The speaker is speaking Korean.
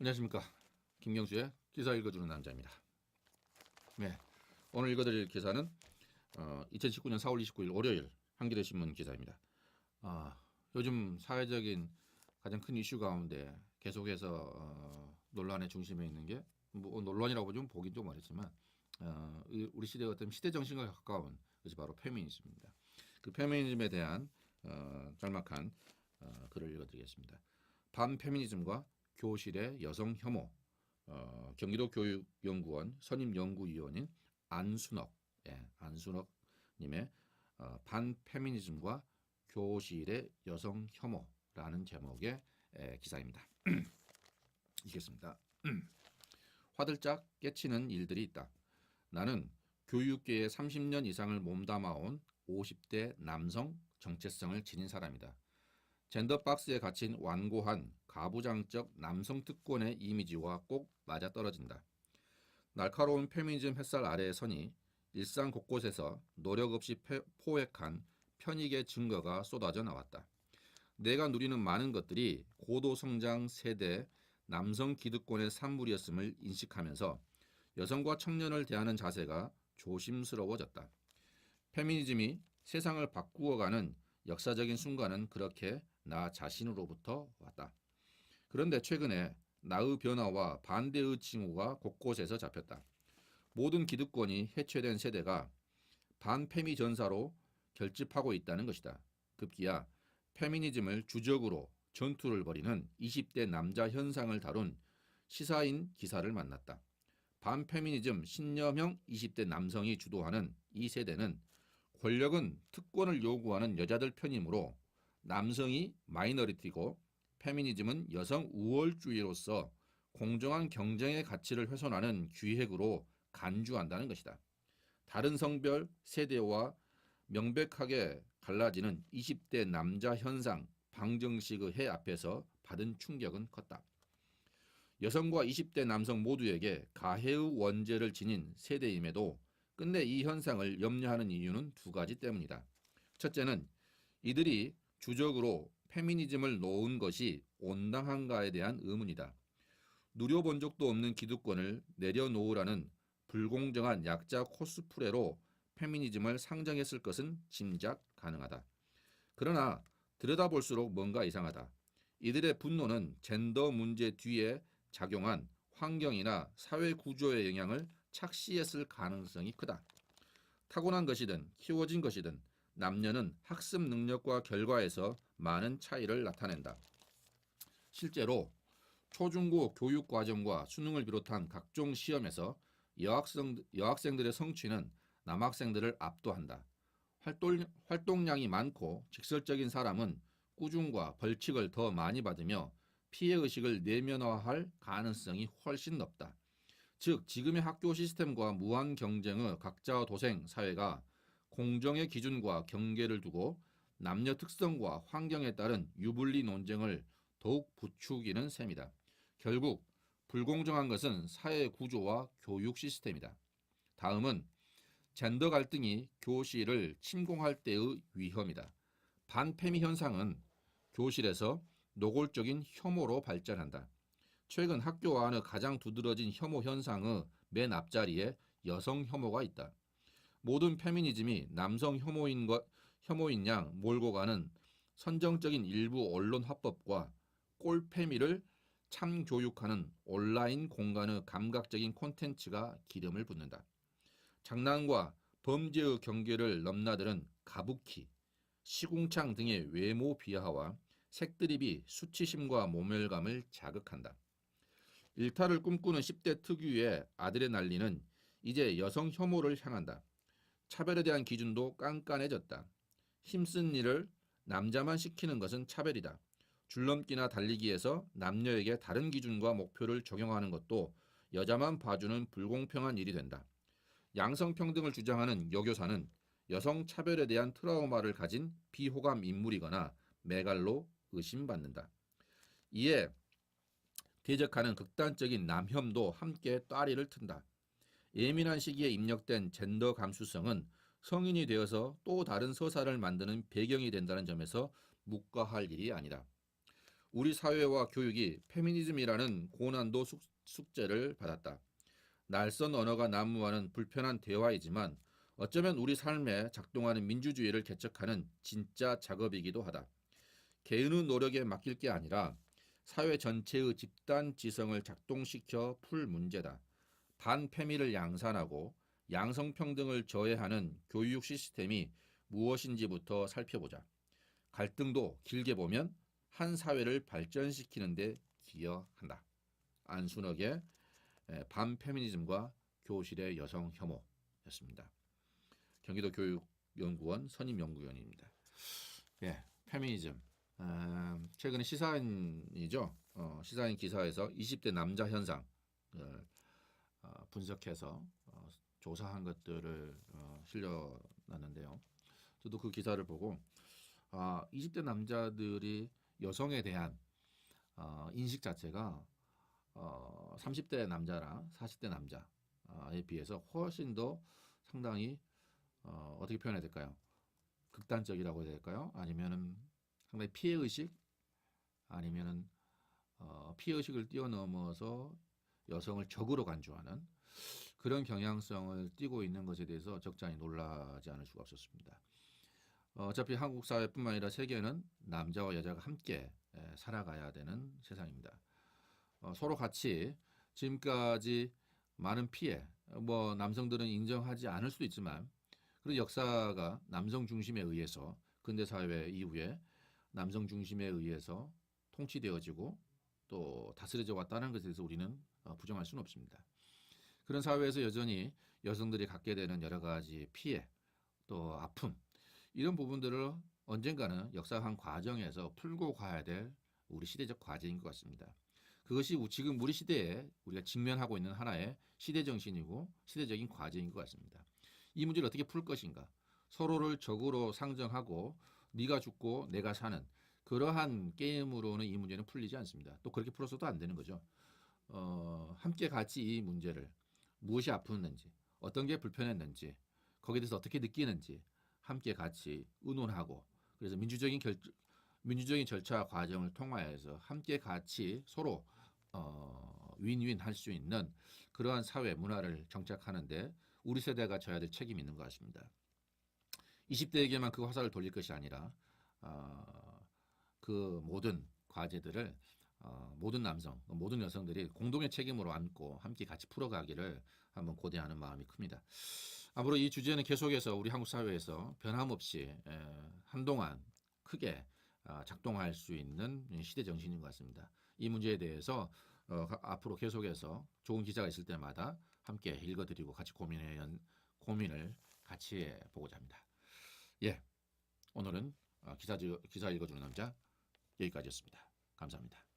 안녕하십니까. 김경수의 기사 읽어주는 남자입니다. 네, 오늘 읽어드릴 기사는 2019년 4월 29일 월요일 한겨레 신문 기사입니다. 요즘 사회적인 가장 큰 이슈 가운데 계속해서 논란의 중심에 있는 게 뭐 논란이라고 좀 보긴 좀 어렵지만 우리 시대의 어떤 시대 정신과 가까운 것이 바로 페미니즘입니다. 그 페미니즘에 대한 짤막한 글을 읽어드리겠습니다. 반페미니즘과 교실의 여성 혐오. 경기도 교육연구원 선임연구위원인 안순옥님의 반페미니즘과 교실의 여성 혐오라는 제목의 기사입니다. 읽겠습니다. 화들짝 깨치는 일들이 있다. 나는 교육계에 30년 이상을 몸담아온 50대 남성 정체성을 지닌 사람이다. 젠더 박스에 갇힌 완고한 가부장적 남성 특권의 이미지와 꼭 맞아떨어진다. 날카로운 페미니즘 햇살 아래에 서니 일상 곳곳에서 노력 없이 포획한 편익의 증거가 쏟아져 나왔다. 내가 누리는 많은 것들이 고도성장 세대 남성 기득권의 산물이었음을 인식하면서 여성과 청년을 대하는 자세가 조심스러워졌다. 페미니즘이 세상을 바꾸어가는 역사적인 순간은 그렇게 나 자신으로부터 왔다. 그런데 최근에 나의 변화와 반대의 징후가 곳곳에서 잡혔다. 모든 기득권이 해체된 세대가 반페미 전사로 결집하고 있다는 것이다. 급기야 페미니즘을 주적으로 전투를 벌이는 20대 남자 현상을 다룬 시사인 기사를 만났다. 반페미니즘 신념형 20대 남성이 주도하는 이 세대는 권력은 특권을 요구하는 여자들 편이므로 남성이 마이너리티고 페미니즘은 여성 우월주의로서 공정한 경쟁의 가치를 훼손하는 기획으로 간주한다는 것이다. 다른 성별 세대와 명백하게 갈라지는 20대 남자 현상 방정식의 해 앞에서 받은 충격은 컸다. 여성과 20대 남성 모두에게 가해의 원죄를 지닌 세대임에도 끝내 이 현상을 염려하는 이유는 두 가지 때문이다. 첫째는 이들이 주적으로 페미니즘을 놓은 것이 온당한가에 대한 의문이다. 누려본 적도 없는 기득권을 내려놓으라는 불공정한 약자 코스프레로 페미니즘을 상정했을 것은 짐작 가능하다. 그러나 들여다볼수록 뭔가 이상하다. 이들의 분노는 젠더 문제 뒤에 작용한 환경이나 사회 구조의 영향을 착시했을 가능성이 크다. 타고난 것이든 키워진 것이든 남녀는 학습 능력과 결과에서 많은 차이를 나타낸다. 실제로 초중고 교육과정과 수능을 비롯한 각종 시험에서 여학생들의 성취는 남학생들을 압도한다. 활동량이 많고 직설적인 사람은 꾸중과 벌칙을 더 많이 받으며 피해의식을 내면화할 가능성이 훨씬 높다. 즉 지금의 학교 시스템과 무한 경쟁의 각자 도생 사회가 공정의 기준과 경계를 두고 남녀 특성과 환경에 따른 유불리 논쟁을 더욱 부추기는 셈이다. 결국 불공정한 것은 사회 구조와 교육 시스템이다. 다음은 젠더 갈등이 교실을 침공할 때의 위험이다. 반페미 현상은 교실에서 노골적인 혐오로 발전한다. 최근 학교 안의 가장 두드러진 혐오 현상의 맨 앞자리에 여성 혐오가 있다. 모든 페미니즘이 남성 혐오인 양 몰고 가는 선정적인 일부 언론 화법과 꼴페미를 참교육하는 온라인 공간의 감각적인 콘텐츠가 기름을 붓는다. 장난과 범죄의 경계를 넘나드는 가부키, 시궁창 등의 외모 비하와 색드립이 수치심과 모멸감을 자극한다. 일탈을 꿈꾸는 10대 특유의 아드레날린은 이제 여성 혐오를 향한다. 차별에 대한 기준도 깐깐해졌다. 힘쓴 일을 남자만 시키는 것은 차별이다. 줄넘기나 달리기에서 남녀에게 다른 기준과 목표를 적용하는 것도 여자만 봐주는 불공평한 일이 된다. 양성평등을 주장하는 여교사는 여성 차별에 대한 트라우마를 가진 비호감 인물이거나 메갈로 의심받는다. 이에 대적하는 극단적인 남혐도 함께 따리를 튼다. 예민한 시기에 입력된 젠더 감수성은 성인이 되어서 또 다른 서사를 만드는 배경이 된다는 점에서 묵과할 일이 아니다. 우리 사회와 교육이 페미니즘이라는 고난도 숙제를 받았다. 낯선 언어가 난무하는 불편한 대화이지만 어쩌면 우리 삶에 작동하는 민주주의를 개척하는 진짜 작업이기도 하다. 개인의 노력에 맡길 게 아니라 사회 전체의 집단 지성을 작동시켜 풀 문제다. 반페미를 양산하고 양성평등을 저해하는 교육 시스템이 무엇인지부터 살펴보자. 갈등도 길게 보면 한 사회를 발전시키는 데 기여한다. 안순옥의 반페미니즘과 교실의 여성 혐오였습니다. 경기도 교육연구원 선임연구위원입니다. 예, 페미니즘. 최근에 시사인이죠. 시사인 기사에서 20대 남자 현상을 분석해서 조사한 것들을 실려놨는데요. 저도 그 기사를 보고 20대 남자들이 여성에 대한 인식 자체가 30대 남자나 40대 남자에 비해서 훨씬 더 상당히 어떻게 표현해야 될까요? 극단적이라고 해야 될까요? 아니면은 상당히 피해의식 아니면은 피해의식을 뛰어넘어서 여성을 적으로 간주하는 그런 경향성을 띠고 있는 것에 대해서 적잖이 놀라지 않을 수가 없었습니다. 어차피 한국 사회뿐만 아니라 세계는 남자와 여자가 함께 살아가야 되는 세상입니다. 서로 같이 지금까지 많은 피해, 뭐 남성들은 인정하지 않을 수도 있지만 그런 역사가 남성 중심에 의해서 근대 사회 이후에 남성 중심에 의해서 통치되어지고 또 다스려져 왔다는 것에 대해서 우리는 부정할 수는 없습니다. 그런 사회에서 여전히 여성들이 갖게 되는 여러 가지 피해 또 아픔 이런 부분들을 언젠가는 역사한 과정에서 풀고 가야 될 우리 시대적 과제인 것 같습니다. 그것이 지금 우리 시대에 우리가 직면하고 있는 하나의 시대 정신이고 시대적인 과제인 것 같습니다. 이 문제를 어떻게 풀 것인가? 서로를 적으로 상정하고 네가 죽고 내가 사는 그러한 게임으로는 이 문제는 풀리지 않습니다. 또 그렇게 풀어서도 안 되는 거죠. 함께 같이 이 문제를 무엇이 아팠는지 어떤 게 불편했는지 거기에 대해서 어떻게 느끼는지 함께 같이 의논하고 그래서 민주적인 절차 과정을 통하여서 함께 같이 서로 윈윈 할 수 있는 그러한 사회 문화를 정착하는데 우리 세대가 져야 될 책임이 있는 것 같습니다. 20대에게만 그 화살을 돌릴 것이 아니라 그 모든 과제들을 모든 남성, 모든 여성들이 공동의 책임으로 안고 함께 같이 풀어가기를 한번 고대하는 마음이 큽니다. 앞으로 이 주제는 계속해서 우리 한국 사회에서 변함없이 한동안 크게 작동할 수 있는 시대 정신인 것 같습니다. 이 문제에 대해서 앞으로 계속해서 좋은 기사가 있을 때마다 함께 읽어드리고 같이 고민을 같이 해보고자 합니다. 예, 오늘은 기사 읽어주는 남자 여기까지였습니다. 감사합니다.